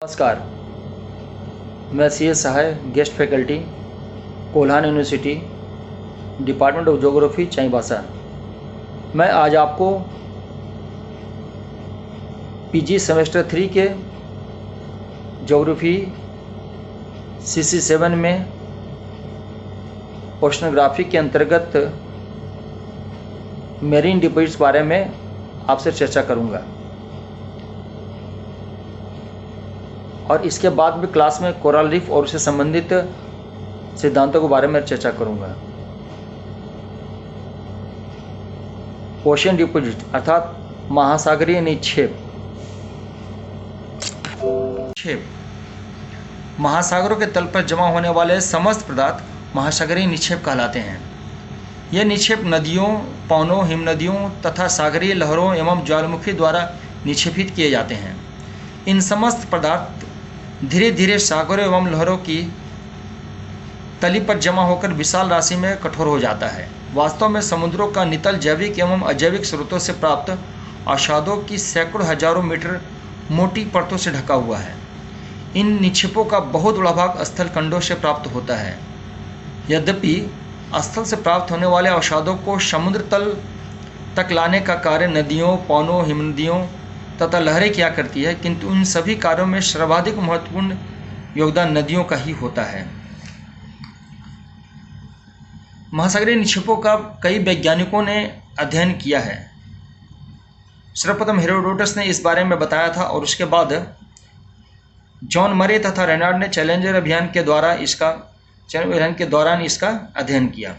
नमस्कार, मैं CS Sahay guest faculty Kolhan university department of geography Chaibasa. मैं आज आपको PG सेमेस्टर 3 के ज्योग्राफी CC7 में ओशनोग्राफी के अंतर्गत मेरीन डिपॉजिट्स बारे में आपसे चर्चा करूंगा और इसके बाद भी क्लास में कोरल रीफ और उससे संबंधित सिद्धांतों के बारे में चर्चा करूंगा। ओशियन डिपॉजिट अर्थात महासागरीय निक्षेप। महासागरों के तल पर जमा होने वाले समस्त पदार्थ महासागरीय निक्षेप कहलाते हैं। ये निक्षेप नदियों, पवनों, हिमनदियों तथा सागरीय लहरों एवं ज्वालामुखी द्वारा निक्षेपित किए जाते हैं। इन समस्त पदार्थ धीरे धीरे सागरों एवं लहरों की तली पर जमा होकर विशाल राशि में कठोर हो जाता है। वास्तव में समुद्रों का नितल जैविक एवं अजैविक स्रोतों से प्राप्त अवसादों की सैकड़ों हजारों मीटर मोटी परतों से ढका हुआ है। इन निक्षेपों का बहुत बड़ा भाग स्थल खंडों से प्राप्त होता है। यद्यपि स्थल से प्राप्त होने वाले अवसादों को समुद्र तल तक लाने का कार्य नदियों, पवनों, हिमनदियों तथा लहरें क्या करती है, किंतु इन सभी कार्यों में सर्वाधिक महत्वपूर्ण योगदान नदियों का ही होता है। महासागरीय निक्षेपों का कई वैज्ञानिकों ने अध्ययन किया है। सर्वप्रथम हेरोडोटस ने इस बारे में बताया था और उसके बाद जॉन मरे तथा रेनार्ड ने चैलेंजर अभियान के दौरान इसका अध्ययन किया।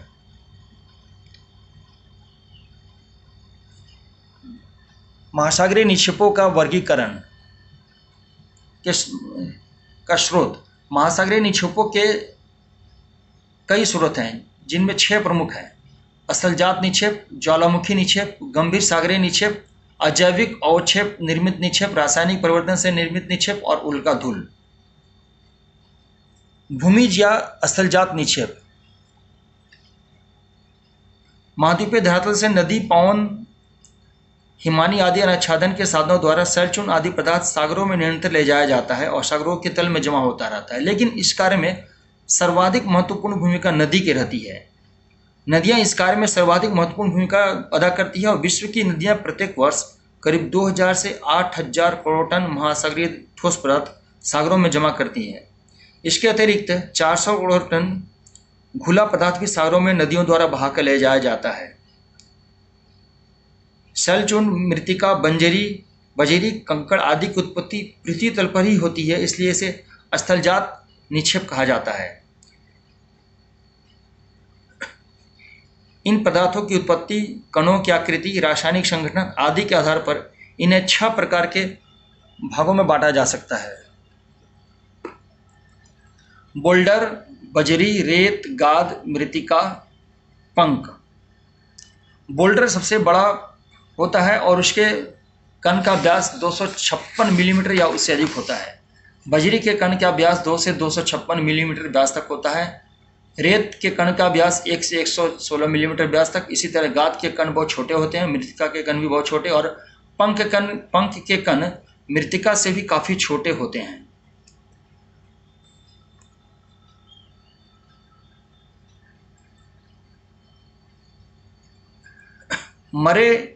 महासागरीय निक्षेपों का वर्गीकरण का स्रोत। महासागरीय निक्षेपों के कई स्रोत हैं, जिनमें 6 प्रमुख हैं: स्थलजात निक्षेप, ज्वालामुखी निक्षेप, गंभीर सागरीय निक्षेप, अजैविक अवक्षेप निर्मित निक्षेप, रासायनिक परिवर्तन से निर्मित निक्षेप और उल्का धूल। भूमिज या स्थलजात निक्षेप महाद्वीपीय धरातल से नदी, पवन, हिमानी आदि आच्छादन के साधनों द्वारा सेलचून आदि पदार्थ सागरों में निरंतर ले जाया जाता है और सागरों के तल में जमा होता रहता है। लेकिन इस कार्य में सर्वाधिक महत्वपूर्ण भूमिका नदी की रहती है। नदियां इस कार्य में सर्वाधिक महत्वपूर्ण भूमिका अदा करती है और विश्व की नदियां प्रत्येक वर्ष करीब 2000 से 8000 करोड़ टन महासागरीय ठोस पदार्थ सागरों में जमा करती हैं। इसके अतिरिक्त 400 करोड़ टन घुला पदार्थ भी सागरों में नदियों द्वारा बहाकर ले जाया जाता है। सेलचून, मृत्तिका, बजरी, कंकड़ आदि की उत्पत्ति पृथ्वी तल पर ही होती है, इसलिए इसे स्थलजात निक्षेप कहा जाता है। इन पदार्थों की उत्पत्ति, कणों की आकृति, रासायनिक संगठन आदि के आधार पर इन्हें 6 प्रकार के भागों में बांटा जा सकता है: बोल्डर, बजरी, रेत, गाद, मृत्तिका, पंक। बोल्डर सबसे बड़ा होता है और उसके कण का व्यास 256 मिलीमीटर या उससे अधिक होता है। बजरी के कण का व्यास 2 से 256 मिलीमीटर व्यास तक होता है। रेत के कण का व्यास 1 से 116 मिलीमीटर व्यास तक। इसी तरह गाद के कण बहुत छोटे होते हैं, मृत्तिका के कण भी बहुत छोटे, और पंख के कण मृत्तिका से भी काफ़ी छोटे होते हैं। मरे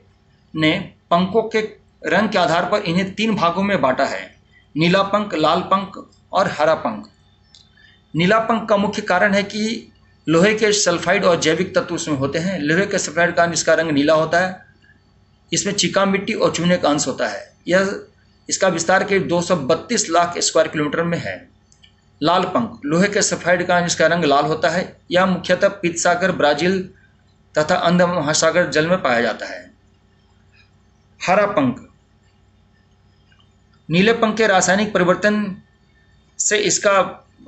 ने पंखों के रंग के आधार पर इन्हें 3 भागों में बांटा है: नीला पंख, लाल पंख और हरा पंख। नीला पंख का मुख्य कारण है कि लोहे के सल्फाइड और जैविक तत्व उसमें होते हैं। लोहे के सल्फाइड के कारण इसका रंग नीला होता है। इसमें चिका मिट्टी और चूने का अंश होता है। इसका विस्तार करीब 232 लाख स्क्वायर किलोमीटर में है। लाल पंख लोहे के सल्फाइड के कारण इसका रंग लाल होता है। यह मुख्यतः पीत सागर, ब्राजील तथा अंध महासागर जल में पाया जाता है। हरा पंख नीले पंख के रासायनिक परिवर्तन से इसका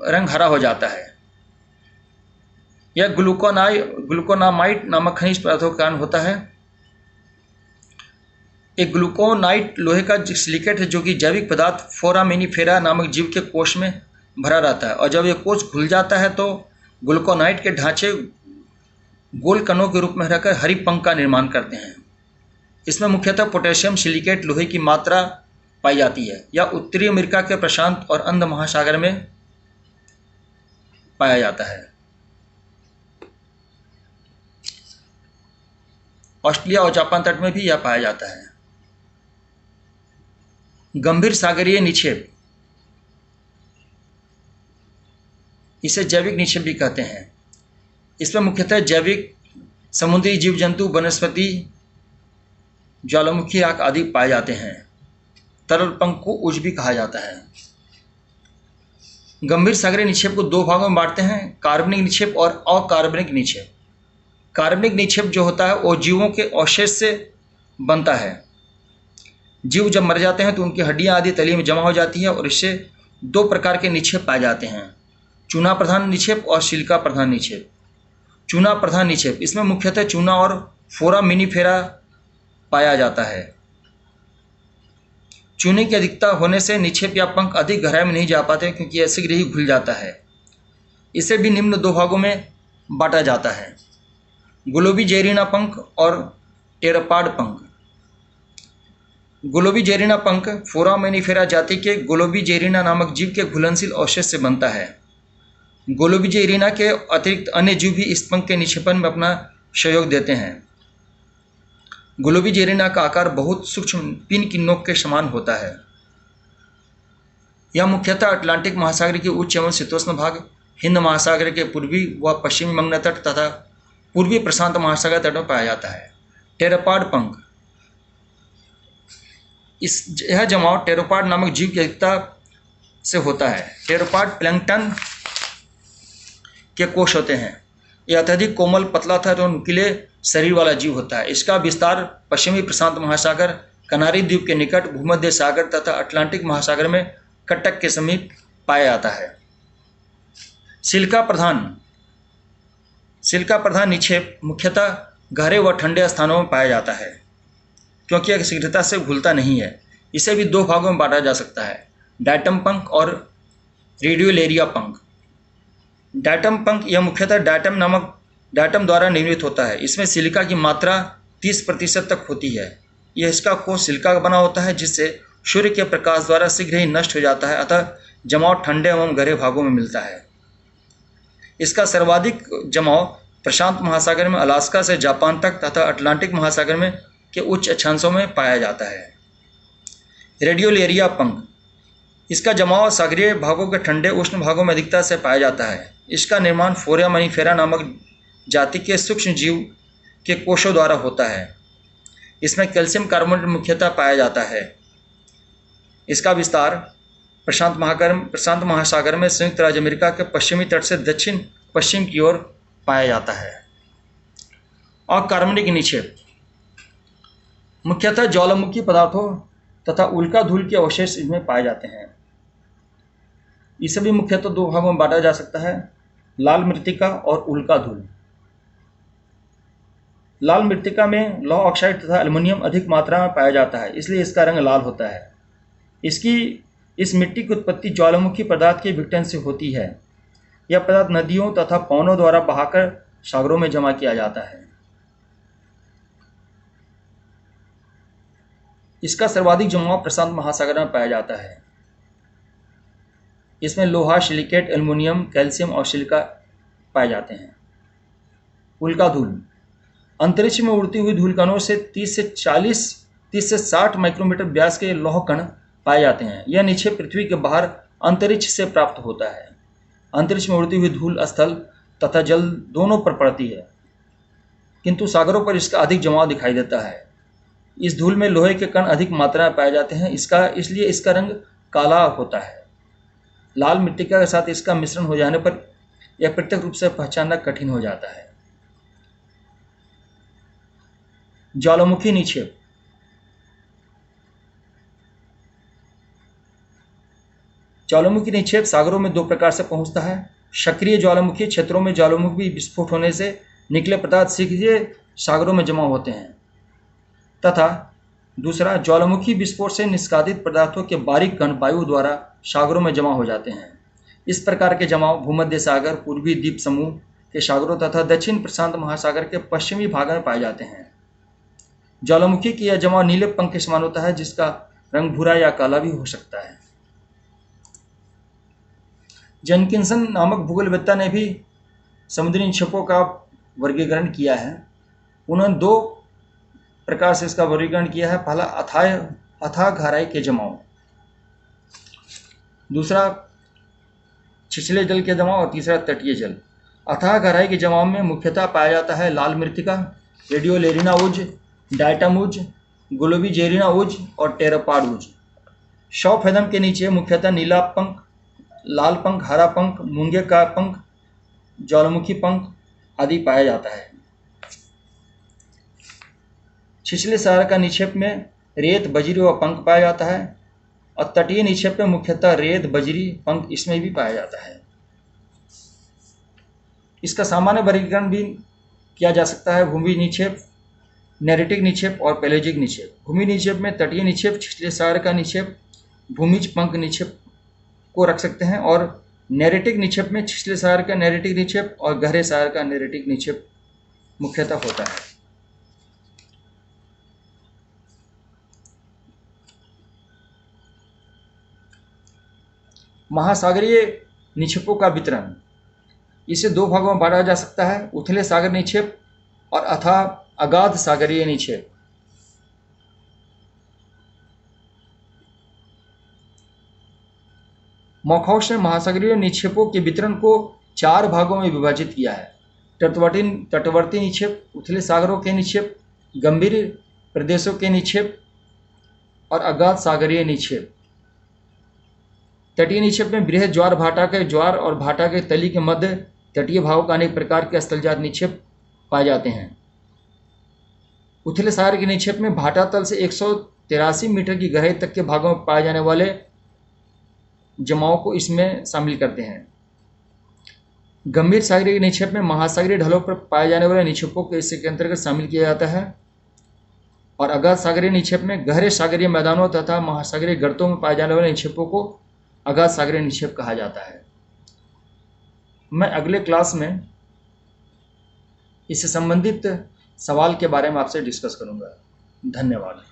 रंग हरा हो जाता है। यह ग्लूकोनामाइट नामक खनिज पदार्थों के कारण होता है। एक ग्लूकोनाइट लोहे का सिलिकेट है जो कि जैविक पदार्थ फोरामिनीफेरा नामक जीव के कोश में भरा रहता है, और जब यह कोश घुल जाता है तो ग्लूकोनाइट के ढांचे गोल कणों के रूप में रहकर हरी पंख का निर्माण करते हैं। इसमें मुख्यतः पोटेशियम सिलिकेट लोहे की मात्रा पाई जाती है। यह उत्तरी अमेरिका के प्रशांत और अंध महासागर में पाया जाता है। ऑस्ट्रेलिया और जापान तट में भी यह पाया जाता है। गंभीर सागरीय निक्षेप, इसे जैविक निक्षेप भी कहते हैं। इसमें मुख्यतः जैविक समुद्री जीव जंतु, वनस्पति, ज्वालामुखी आग आदि पाए जाते हैं। तरल पंख को उज भी कहा जाता है। गंभीर सागरीय निक्षेप को दो भागों में बांटते हैं, कार्बनिक निक्षेप और अकार्बनिक निक्षेप। कार्बनिक निक्षेप जो होता है वो जीवों के अवशेष से बनता है। जीव जब मर जाते हैं तो उनकी हड्डियां आदि तली में जमा हो जाती है और इससे दो प्रकार के निक्षेप पाए जाते हैं, चूना प्रधान निक्षेप और सिलिका प्रधान निक्षेप। चूना प्रधान निक्षेप, इसमें मुख्यतः चूना और फोरामिनीफेरा पाया जाता है। चूने की अधिकता होने से निक्षेप या पंख अधिक गहराई में नहीं जा पाते क्योंकि यह शीघ्र ही घुल जाता है। इसे भी निम्न दो भागों में बांटा जाता है, गुलाबी जेरिना पंख और टेरापाड पंख। गुलाबी जेरिना पंख फोरामिनीफेरा जाति के गुलाबी जेरिना नामक जीव के घुलनशील अवशेष से बनता है। गुलाबी जेरिना के अतिरिक्त अन्य जीव भी इस पंख के निक्षेपण में अपना सहयोग देते हैं। गुलाबी जेरिना का आकार बहुत सूक्ष्म पिन की नोक के समान होता है। यह मुख्यतः अटलांटिक महासागर के उच्च एवं शीतोष्ण भाग, हिंद महासागर के पूर्वी व पश्चिमी मंगना तट तथा पूर्वी प्रशांत महासागर तट में पाया जाता है। टेरापाड पंख, यह जमाव टेरोपाड नामक जीव की अधिकता से होता है। टेरोपाड प्लैंकटन के कोष होते हैं। यह अत्यधिक कोमल, पतला था तो नुकीले शरीर वाला जीव होता है। इसका विस्तार पश्चिमी प्रशांत महासागर, कनारी द्वीप के निकट, भूमध्य सागर तथा अटलांटिक महासागर में कटक के समीप पाया जाता है। सिलिका प्रधान निक्षेप मुख्यतः गहरे व ठंडे स्थानों में पाया जाता है क्योंकि यह शीघ्रता से घुलता नहीं है। इसे भी दो भागों में बांटा जा सकता है, डायटम पंख और रेडियोलेरिया पंख। डायटम पंख यह मुख्यतः डायटम द्वारा निर्मित होता है। इसमें सिलिका की मात्रा 30% तक होती है। यह इसका कोष सिलिका का बना होता है जिससे सूर्य के प्रकाश द्वारा शीघ्र ही नष्ट हो जाता है, अतः जमाव ठंडे एवं गहरे भागों में मिलता है। इसका सर्वाधिक जमाव प्रशांत महासागर में अलास्का से जापान तक तथा अटलांटिक महासागर में के उच्च अक्षांशों में पाया जाता है। रेडियोलेरिया पंख, इसका जमाव सागरीय भागों के ठंडे उष्ण भागों में अधिकता से पाया जाता है। इसका निर्माण फोरामिनीफेरा नामक जाति के सूक्ष्म जीव के कोषों द्वारा होता है। इसमें कैल्शियम कार्बोनेट मुख्यतः पाया जाता है। इसका विस्तार प्रशांत महासागर में संयुक्त राज्य अमेरिका के पश्चिमी तट से दक्षिण पश्चिम की ओर पाया जाता है। अकार्बनिक निक्षेप मुख्यतः ज्वालामुखी पदार्थों तथा उल्का धूल के अवशेष इसमें पाए जाते हैं। इसे भी मुख्यतः दो भागों में बांटा जा सकता है, लाल मृत्तिका और उल्का धूल। लाल मृत्तिका में लौह ऑक्साइड तथा एल्युमिनियम अधिक मात्रा में पाया जाता है, इसलिए इसका रंग लाल होता है। इस मिट्टी की उत्पत्ति ज्वालामुखी पदार्थ के विघटन से होती है। यह पदार्थ नदियों तथा पवनों द्वारा बहाकर सागरों में जमा किया जाता है। इसका सर्वाधिक जमाव प्रशांत महासागर में पाया जाता है। इसमें लोहा, सिलिकेट, एल्युमिनियम, कैल्शियम और सिलिका पाए जाते हैं। उल्का धूल, अंतरिक्ष में उड़ती हुई धूल कणों से 30 से 60 माइक्रोमीटर व्यास के लौह कण पाए जाते हैं। यह निक्षेप पृथ्वी के बाहर अंतरिक्ष से प्राप्त होता है। अंतरिक्ष में उड़ती हुई धूल स्थल तथा जल दोनों पर पड़ती है, किंतु सागरों पर इसका अधिक जमाव दिखाई देता है। इस धूल में लोहे के कण अधिक मात्रा में पाए जाते हैं, इसलिए इसका रंग काला होता है। लाल मृत्तिका के साथ इसका मिश्रण हो जाने पर यह प्रत्यक्ष रूप से पहचानना कठिन हो जाता है। ज्वालामुखी निक्षेप, ज्वालामुखी निक्षेप सागरों में दो प्रकार से पहुंचता है। सक्रिय ज्वालामुखी क्षेत्रों में ज्वालामुखी विस्फोट होने से निकले पदार्थ सीधे सागरों में जमा होते हैं, तथा दूसरा ज्वालामुखी विस्फोट से निष्कासित पदार्थों के बारीक कण वायु द्वारा सागरों में जमा हो जाते हैं। इस प्रकार के जमाव भूमध्य सागर, पूर्वी द्वीप समूह के सागरों तथा दक्षिण प्रशांत महासागर के पश्चिमी भाग में पाए जाते हैं। ज्वालामुखी की यह जमाव नीले पंख के समान होता है, जिसका रंग भूरा या काला भी हो सकता है। जेनकिंसन नामक भूगोलवेत्ता ने भी समुद्री निक्षेपों का वर्गीकरण किया है। उन्होंने 2 प्रकार से इसका वर्गीकरण किया है। पहला अथाह गहराई के जमाव, दूसरा छिछले जल के जमाव और तीसरा तटीय जल। अथाह गहराई के जमाव में मुख्यतः पाया जाता है लाल मृत्तिका, रेडियोलेरिना उज, डायटम उज, ग्लोबिजेरिना उज और टेरापॉड उज। 100 फैथम के नीचे मुख्यतः नीला पंख, लाल पंख, हरा पंख, मूंगे का पंख, ज्वालामुखी पंख आदि पाया जाता है। छिछले सहारा का निक्षेप में रेत, बजरी व पंख पाया जाता है और तटीय निक्षेप में मुख्यतः रेत, बजरी, पंख इसमें भी पाया जाता है। इसका सामान्य वर्गीकरण भी किया जा सकता है भूमि निक्षेप, नेरिटिक निक्षेप और पेलेजिक निक्षेप। भूमि निक्षेप में तटीय निक्षेप, छिछले सहारा का निक्षेप, भूमिज पंख निक्षेप को रख सकते हैं और नेरिटिक निक्षेप में छिछले सहारा का नेरिटिक निक्षेप और गहरे सहारा का नेरिटिक निक्षेप मुख्यतः होता है। महासागरीय निक्षेपों का वितरण, इसे 2 भागों में बांटा जा सकता है, उथले सागर निक्षेप और अगाध सागरीय निक्षेप। मौखौस ने महासागरीय निक्षेपों के वितरण को 4 भागों में विभाजित किया है। तटवर्ती निक्षेप, उथले सागरों के निक्षेप, गंभीर प्रदेशों के निक्षेप और अगाध सागरीय निक्षेप। तटीय निक्षेप में बृहद ज्वार भाटा के ज्वार और भाटा के तली के मध्य तटीय भागों का अनेक प्रकार के स्थलजात निक्षेप पाए जाते हैं। उथले सागर के निक्षेप में भाटा तल से 183 मीटर की गहराई तक के भागों में पाए जाने वाले जमाव को इसमें शामिल करते हैं। गंभीर सागरीय निक्षेप में महासागरीय ढलों पर पाए जाने वाले निक्षेपों को इसके अंतर्गत शामिल किया जाता है और अगाध सागरीय निक्षेप में गहरे सागरीय मैदानों तथा महासागरीय गर्तों में पाए जाने वाले निक्षेपों को अगाध सागरीय निक्षेप कहा जाता है। मैं अगले क्लास में इससे संबंधित सवाल के बारे में आपसे डिस्कस करूंगा। धन्यवाद।